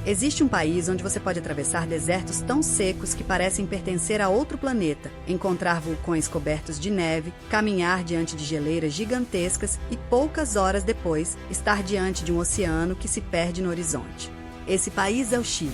Existe um país onde você pode atravessar desertos tão secos que parecem pertencer a outro planeta, encontrar vulcões cobertos de neve, caminhar diante de geleiras gigantescas e, poucas horas depois, estar diante de um oceano que se perde no horizonte. Esse país é o Chile,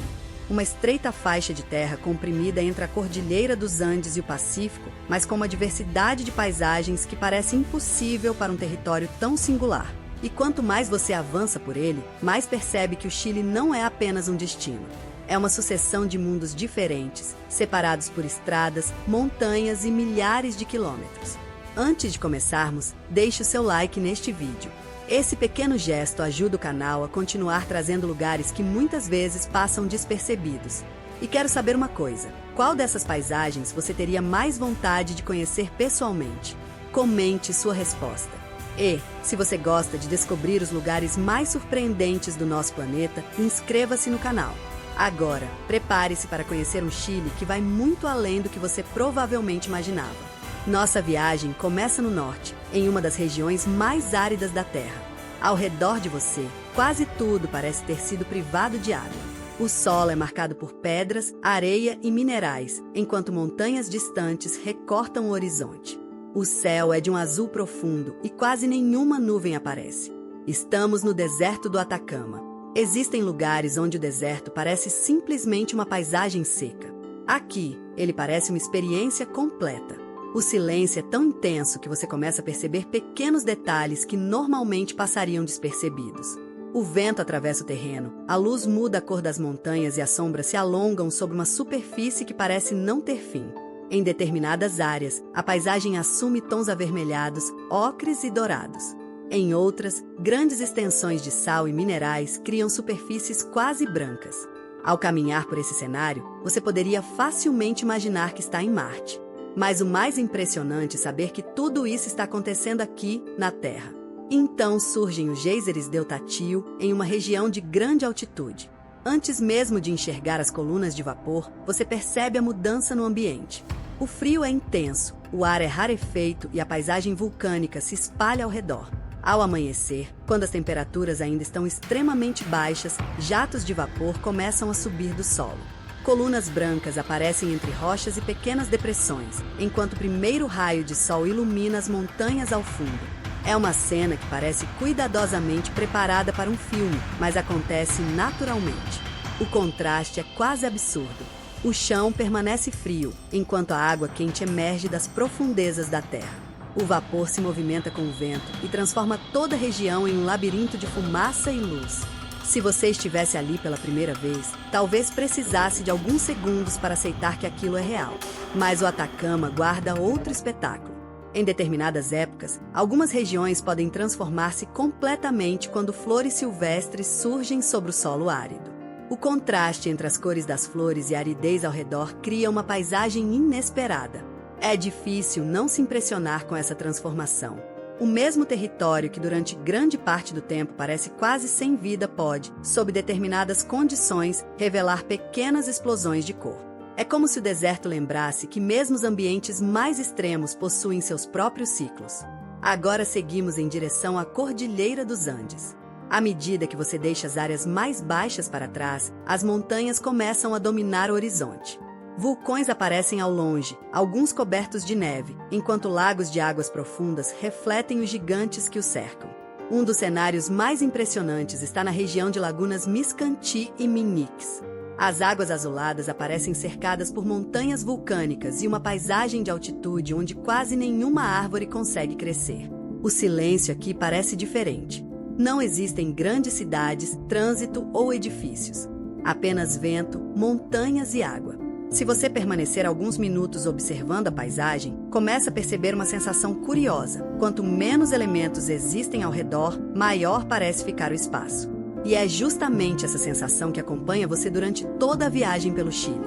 uma estreita faixa de terra comprimida entre a Cordilheira dos Andes e o Pacífico, mas com uma diversidade de paisagens que parece impossível para um território tão singular. E quanto mais você avança por ele, mais percebe que o Chile não é apenas um destino. É uma sucessão de mundos diferentes, separados por estradas, montanhas e milhares de quilômetros. Antes de começarmos, deixe o seu like neste vídeo. Esse pequeno gesto ajuda o canal a continuar trazendo lugares que muitas vezes passam despercebidos. E quero saber uma coisa: qual dessas paisagens você teria mais vontade de conhecer pessoalmente? Comente sua resposta. E, se você gosta de descobrir os lugares mais surpreendentes do nosso planeta, inscreva-se no canal. Agora, prepare-se para conhecer um Chile que vai muito além do que você provavelmente imaginava. Nossa viagem começa no norte, em uma das regiões mais áridas da Terra. Ao redor de você, quase tudo parece ter sido privado de água. O solo é marcado por pedras, areia e minerais, enquanto montanhas distantes recortam o horizonte. O céu é de um azul profundo e quase nenhuma nuvem aparece. Estamos no deserto do Atacama. Existem lugares onde o deserto parece simplesmente uma paisagem seca. Aqui, ele parece uma experiência completa. O silêncio é tão intenso que você começa a perceber pequenos detalhes que normalmente passariam despercebidos. O vento atravessa o terreno, a luz muda a cor das montanhas e as sombras se alongam sobre uma superfície que parece não ter fim. Em determinadas áreas, a paisagem assume tons avermelhados, ocres e dourados. Em outras, grandes extensões de sal e minerais criam superfícies quase brancas. Ao caminhar por esse cenário, você poderia facilmente imaginar que está em Marte. Mas o mais impressionante é saber que tudo isso está acontecendo aqui, na Terra. Então surgem os geysers Deltatio em uma região de grande altitude. Antes mesmo de enxergar as colunas de vapor, você percebe a mudança no ambiente. O frio é intenso, o ar é rarefeito e a paisagem vulcânica se espalha ao redor. Ao amanhecer, quando as temperaturas ainda estão extremamente baixas, jatos de vapor começam a subir do solo. Colunas brancas aparecem entre rochas e pequenas depressões, enquanto o primeiro raio de sol ilumina as montanhas ao fundo. É uma cena que parece cuidadosamente preparada para um filme, mas acontece naturalmente. O contraste é quase absurdo. O chão permanece frio, enquanto a água quente emerge das profundezas da terra. O vapor se movimenta com o vento e transforma toda a região em um labirinto de fumaça e luz. Se você estivesse ali pela primeira vez, talvez precisasse de alguns segundos para aceitar que aquilo é real. Mas o Atacama guarda outro espetáculo. Em determinadas épocas, algumas regiões podem transformar-se completamente quando flores silvestres surgem sobre o solo árido. O contraste entre as cores das flores e a aridez ao redor cria uma paisagem inesperada. É difícil não se impressionar com essa transformação. O mesmo território que durante grande parte do tempo parece quase sem vida pode, sob determinadas condições, revelar pequenas explosões de cor. É como se o deserto lembrasse que mesmo os ambientes mais extremos possuem seus próprios ciclos. Agora seguimos em direção à Cordilheira dos Andes. À medida que você deixa as áreas mais baixas para trás, as montanhas começam a dominar o horizonte. Vulcões aparecem ao longe, alguns cobertos de neve, enquanto lagos de águas profundas refletem os gigantes que os cercam. Um dos cenários mais impressionantes está na região de lagunas Miscanti e Minix. As águas azuladas aparecem cercadas por montanhas vulcânicas e uma paisagem de altitude onde quase nenhuma árvore consegue crescer. O silêncio aqui parece diferente. Não existem grandes cidades, trânsito ou edifícios. Apenas vento, montanhas e água. Se você permanecer alguns minutos observando a paisagem, começa a perceber uma sensação curiosa. Quanto menos elementos existem ao redor, maior parece ficar o espaço. E é justamente essa sensação que acompanha você durante toda a viagem pelo Chile.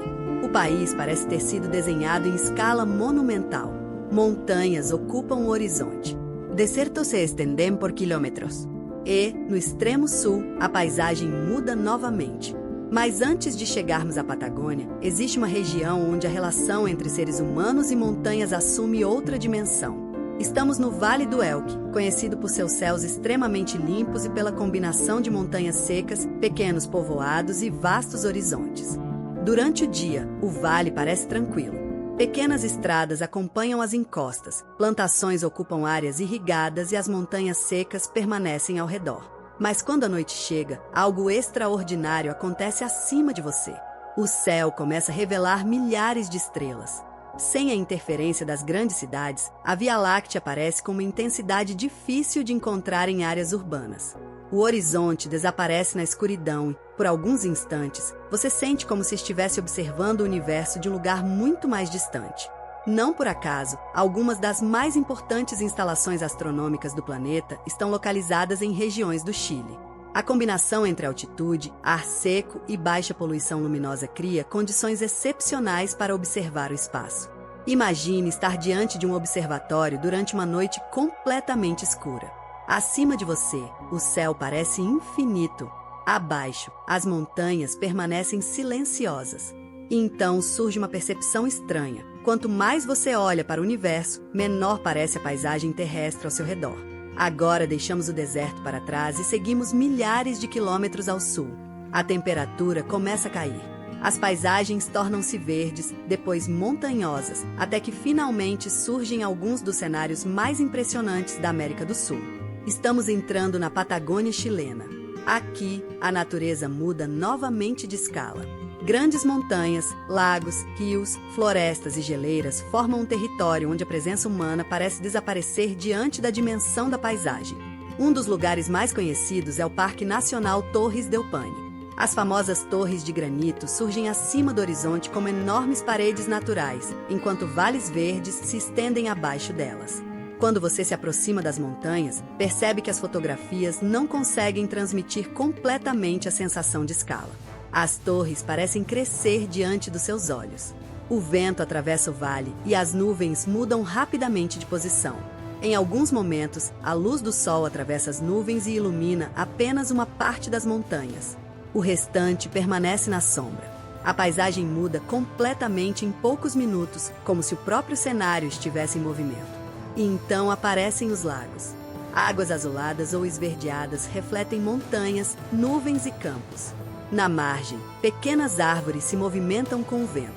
O país parece ter sido desenhado em escala monumental. Montanhas ocupam o horizonte. Desertos se estendem por quilômetros. E, no extremo sul, a paisagem muda novamente. Mas antes de chegarmos à Patagônia, existe uma região onde a relação entre seres humanos e montanhas assume outra dimensão. Estamos no Vale do Elqui, conhecido por seus céus extremamente limpos e pela combinação de montanhas secas, pequenos povoados e vastos horizontes. Durante o dia, o vale parece tranquilo. Pequenas estradas acompanham as encostas, plantações ocupam áreas irrigadas e as montanhas secas permanecem ao redor. Mas quando a noite chega, algo extraordinário acontece acima de você. O céu começa a revelar milhares de estrelas. Sem a interferência das grandes cidades, a Via Láctea aparece com uma intensidade difícil de encontrar em áreas urbanas. O horizonte desaparece na escuridão e, por alguns instantes, você sente como se estivesse observando o universo de um lugar muito mais distante. Não por acaso, algumas das mais importantes instalações astronômicas do planeta estão localizadas em regiões do Chile. A combinação entre altitude, ar seco e baixa poluição luminosa cria condições excepcionais para observar o espaço. Imagine estar diante de um observatório durante uma noite completamente escura. Acima de você, o céu parece infinito. Abaixo, as montanhas permanecem silenciosas. E então surge uma percepção estranha. Quanto mais você olha para o universo, menor parece a paisagem terrestre ao seu redor. Agora deixamos o deserto para trás e seguimos milhares de quilômetros ao sul. A temperatura começa a cair. As paisagens tornam-se verdes, depois montanhosas, até que finalmente surgem alguns dos cenários mais impressionantes da América do Sul. Estamos entrando na Patagônia chilena. Aqui, a natureza muda novamente de escala. Grandes montanhas, lagos, rios, florestas e geleiras formam um território onde a presença humana parece desaparecer diante da dimensão da paisagem. Um dos lugares mais conhecidos é o Parque Nacional Torres del Paine. As famosas torres de granito surgem acima do horizonte como enormes paredes naturais, enquanto vales verdes se estendem abaixo delas. Quando você se aproxima das montanhas, percebe que as fotografias não conseguem transmitir completamente a sensação de escala. As torres parecem crescer diante dos seus olhos. O vento atravessa o vale e as nuvens mudam rapidamente de posição. Em alguns momentos, a luz do sol atravessa as nuvens e ilumina apenas uma parte das montanhas. O restante permanece na sombra. A paisagem muda completamente em poucos minutos, como se o próprio cenário estivesse em movimento. E então aparecem os lagos. Águas azuladas ou esverdeadas refletem montanhas, nuvens e campos. Na margem, pequenas árvores se movimentam com o vento.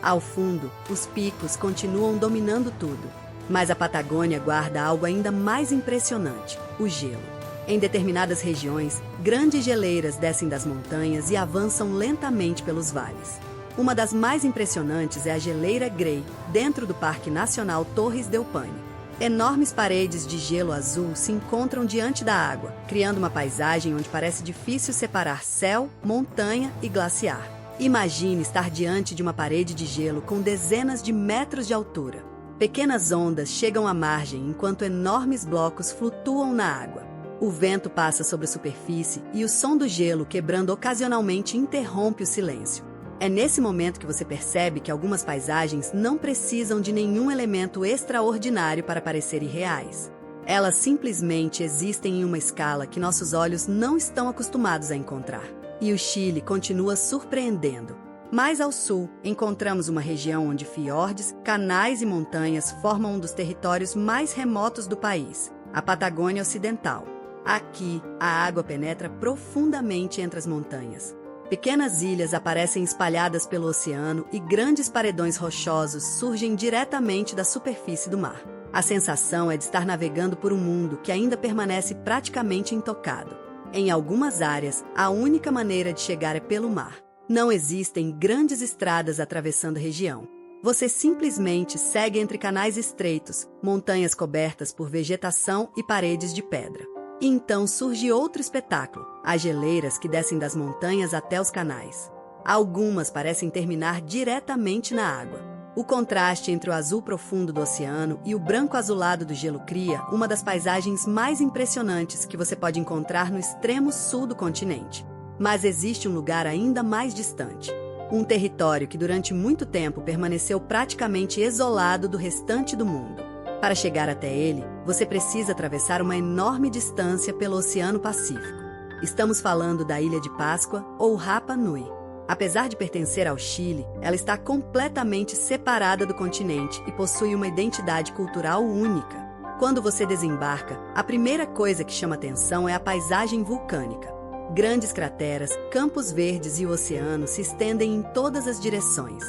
Ao fundo, os picos continuam dominando tudo. Mas a Patagônia guarda algo ainda mais impressionante: o gelo. Em determinadas regiões, grandes geleiras descem das montanhas e avançam lentamente pelos vales. Uma das mais impressionantes é a Geleira Grey, dentro do Parque Nacional Torres del Paine. Enormes paredes de gelo azul se encontram diante da água, criando uma paisagem onde parece difícil separar céu, montanha e glaciar. Imagine estar diante de uma parede de gelo com dezenas de metros de altura. Pequenas ondas chegam à margem enquanto enormes blocos flutuam na água. O vento passa sobre a superfície e o som do gelo quebrando ocasionalmente interrompe o silêncio. É nesse momento que você percebe que algumas paisagens não precisam de nenhum elemento extraordinário para parecerem reais. Elas simplesmente existem em uma escala que nossos olhos não estão acostumados a encontrar. E o Chile continua surpreendendo. Mais ao sul, encontramos uma região onde fiordes, canais e montanhas formam um dos territórios mais remotos do país, a Patagônia Ocidental. Aqui, a água penetra profundamente entre as montanhas. Pequenas ilhas aparecem espalhadas pelo oceano e grandes paredões rochosos surgem diretamente da superfície do mar. A sensação é de estar navegando por um mundo que ainda permanece praticamente intocado. Em algumas áreas, a única maneira de chegar é pelo mar. Não existem grandes estradas atravessando a região. Você simplesmente segue entre canais estreitos, montanhas cobertas por vegetação e paredes de pedra. E então surge outro espetáculo, as geleiras que descem das montanhas até os canais. Algumas parecem terminar diretamente na água. O contraste entre o azul profundo do oceano e o branco azulado do gelo cria uma das paisagens mais impressionantes que você pode encontrar no extremo sul do continente. Mas existe um lugar ainda mais distante. Um território que durante muito tempo permaneceu praticamente isolado do restante do mundo. Para chegar até ele, você precisa atravessar uma enorme distância pelo Oceano Pacífico. Estamos falando da Ilha de Páscoa ou Rapa Nui. Apesar de pertencer ao Chile, ela está completamente separada do continente e possui uma identidade cultural única. Quando você desembarca, a primeira coisa que chama atenção é a paisagem vulcânica. Grandes crateras, campos verdes e o oceano se estendem em todas as direções.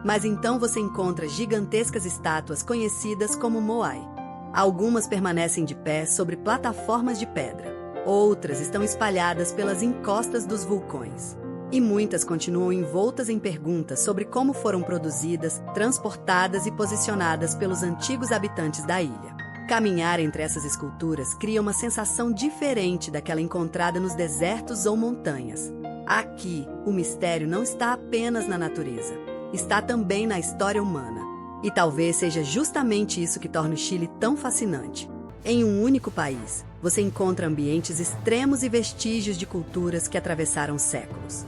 Mas então você encontra gigantescas estátuas conhecidas como moai. Algumas permanecem de pé sobre plataformas de pedra. Outras estão espalhadas pelas encostas dos vulcões. E muitas continuam envoltas em perguntas sobre como foram produzidas, transportadas e posicionadas pelos antigos habitantes da ilha. Caminhar entre essas esculturas cria uma sensação diferente daquela encontrada nos desertos ou montanhas. Aqui, o mistério não está apenas na natureza, está também na história humana. E talvez seja justamente isso que torna o Chile tão fascinante. Em um único país, você encontra ambientes extremos e vestígios de culturas que atravessaram séculos.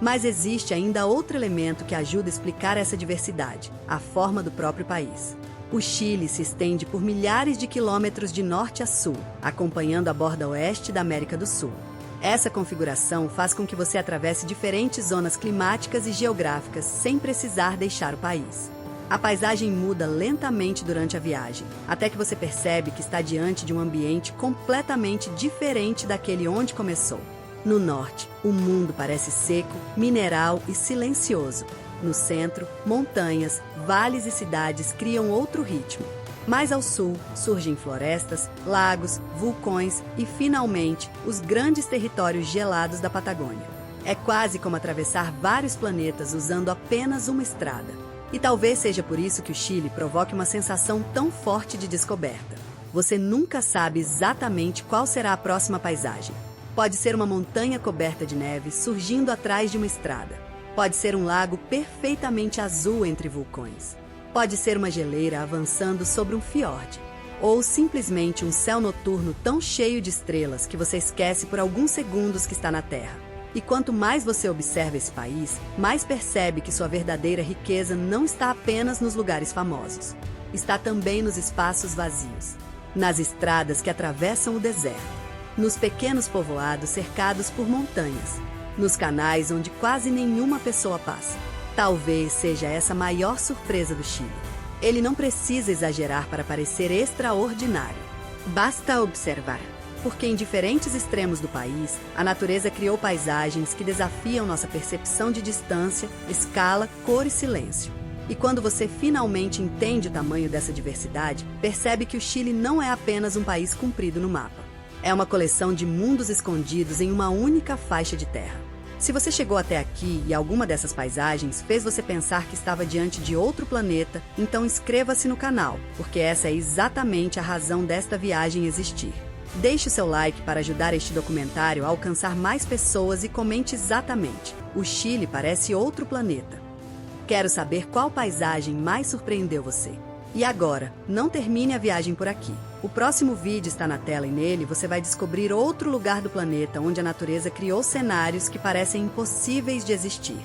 Mas existe ainda outro elemento que ajuda a explicar essa diversidade: a forma do próprio país. O Chile se estende por milhares de quilômetros de norte a sul, acompanhando a borda oeste da América do Sul. Essa configuração faz com que você atravesse diferentes zonas climáticas e geográficas sem precisar deixar o país. A paisagem muda lentamente durante a viagem, até que você percebe que está diante de um ambiente completamente diferente daquele onde começou. No norte, o mundo parece seco, mineral e silencioso. No centro, montanhas, vales e cidades criam outro ritmo. Mais ao sul, surgem florestas, lagos, vulcões e, finalmente, os grandes territórios gelados da Patagônia. É quase como atravessar vários planetas usando apenas uma estrada. E talvez seja por isso que o Chile provoque uma sensação tão forte de descoberta. Você nunca sabe exatamente qual será a próxima paisagem. Pode ser uma montanha coberta de neve surgindo atrás de uma estrada. Pode ser um lago perfeitamente azul entre vulcões. Pode ser uma geleira avançando sobre um fiorde. Ou simplesmente um céu noturno tão cheio de estrelas que você esquece por alguns segundos que está na Terra. E quanto mais você observa esse país, mais percebe que sua verdadeira riqueza não está apenas nos lugares famosos. Está também nos espaços vazios, nas estradas que atravessam o deserto, nos pequenos povoados cercados por montanhas, nos canais onde quase nenhuma pessoa passa. Talvez seja essa a maior surpresa do Chile. Ele não precisa exagerar para parecer extraordinário. Basta observar. Porque em diferentes extremos do país, a natureza criou paisagens que desafiam nossa percepção de distância, escala, cor e silêncio. E quando você finalmente entende o tamanho dessa diversidade, percebe que o Chile não é apenas um país comprido no mapa. É uma coleção de mundos escondidos em uma única faixa de terra. Se você chegou até aqui e alguma dessas paisagens fez você pensar que estava diante de outro planeta, então inscreva-se no canal, porque essa é exatamente a razão desta viagem existir. Deixe o seu like para ajudar este documentário a alcançar mais pessoas e comente exatamente: o Chile parece outro planeta. Quero saber qual paisagem mais surpreendeu você. E agora, não termine a viagem por aqui. O próximo vídeo está na tela e nele você vai descobrir outro lugar do planeta onde a natureza criou cenários que parecem impossíveis de existir.